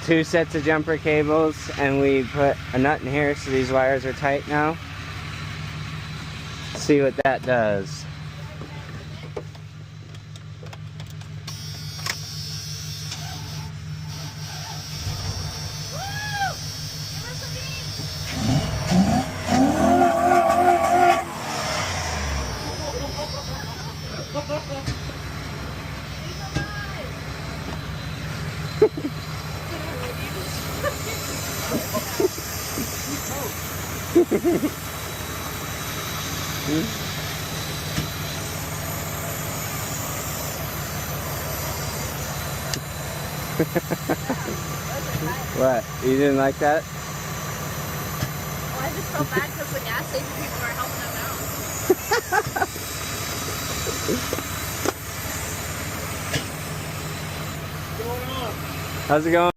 2 sets of jumper cables, and we put a nut in here so these wires are tight now. See what that does. What? You didn't like that? Well, I just felt bad because the gas station people are helping them out. How's it going?